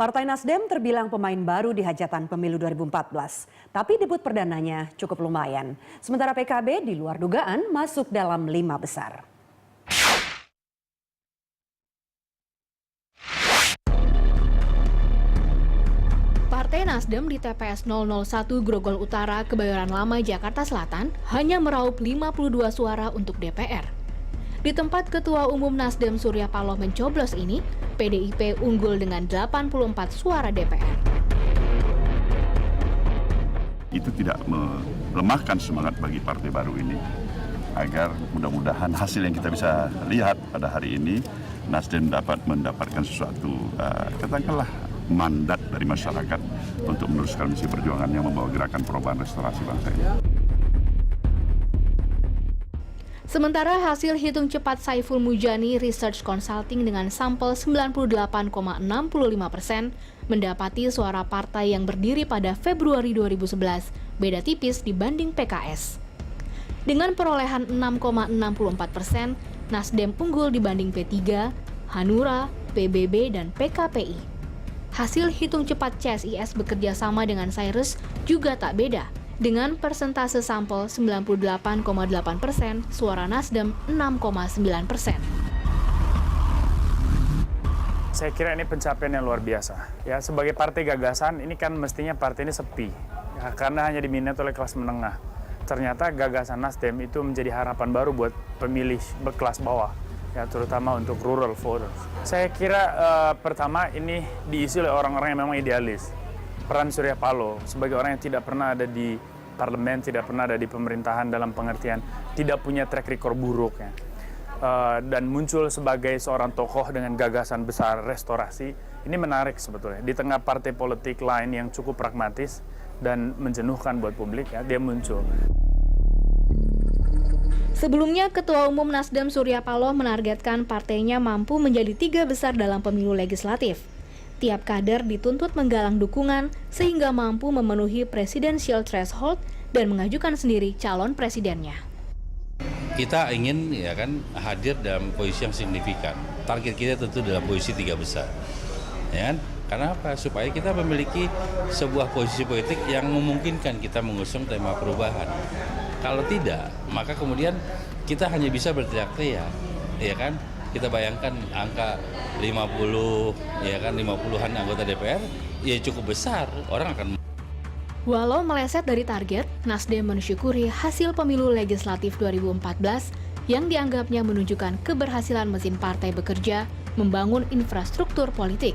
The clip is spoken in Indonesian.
Partai Nasdem terbilang pemain baru di hajatan pemilu 2014, tapi debut perdananya cukup lumayan. Sementara PKB di luar dugaan masuk dalam 5 besar. Partai Nasdem di TPS 001 Grogol Utara, Kebayoran Lama, Jakarta Selatan hanya meraup 52 suara untuk DPR. Di tempat Ketua Umum Nasdem Surya Paloh mencoblos ini, PDIP unggul dengan 84 suara DPR. Itu tidak melemahkan semangat bagi partai baru ini, agar mudah-mudahan hasil yang kita bisa lihat pada hari ini, Nasdem dapat mendapatkan sesuatu, katakanlah mandat dari masyarakat untuk meneruskan misi perjuangannya membawa gerakan perubahan restorasi bangsa ini. Sementara hasil hitung cepat Saiful Mujani Research Consulting dengan sampel 98,65% mendapati suara partai yang berdiri pada Februari 2011 beda tipis dibanding PKS. Dengan perolehan 6,64%, Nasdem unggul dibanding P3, Hanura, PBB, dan PKPI. Hasil hitung cepat CSIS bekerja sama dengan Cyrus juga tak beda. Dengan persentase sampel 98,8%, suara Nasdem 6,9%. Saya kira ini pencapaian yang luar biasa. Ya, sebagai partai gagasan, ini kan mestinya partai ini sepi, ya, karena hanya diminat oleh kelas menengah. Ternyata gagasan Nasdem itu menjadi harapan baru buat pemilih berkelas bawah, ya, terutama untuk rural voters. Saya kira pertama ini diisi oleh orang-orang yang memang idealis. Peran Surya Paloh sebagai orang yang tidak pernah ada di parlemen, tidak pernah ada di pemerintahan dalam pengertian tidak punya track record buruk, ya. Dan muncul sebagai seorang tokoh dengan gagasan besar restorasi, ini menarik sebetulnya. Di tengah partai politik lain yang cukup pragmatis dan menjenuhkan buat publik, ya, dia muncul. Sebelumnya, Ketua Umum Nasdem Surya Paloh menargetkan partainya mampu menjadi 3 besar dalam pemilu legislatif. Tiap kader dituntut menggalang dukungan sehingga mampu memenuhi presidensial threshold dan mengajukan sendiri calon presidennya. Kita ingin hadir dalam posisi yang signifikan. Target kita tentu dalam posisi 3 besar. Ya kan? Karena apa? Supaya kita memiliki sebuah posisi politik yang memungkinkan kita mengusung tema perubahan. Kalau tidak, maka kemudian kita hanya bisa berteriak-teriak, ya kan? Kita bayangkan angka 50-an anggota DPR, ya cukup besar, orang akan. Walau meleset dari target, Nasdem mensyukuri hasil pemilu legislatif 2014 yang dianggapnya menunjukkan keberhasilan mesin partai bekerja membangun infrastruktur politik.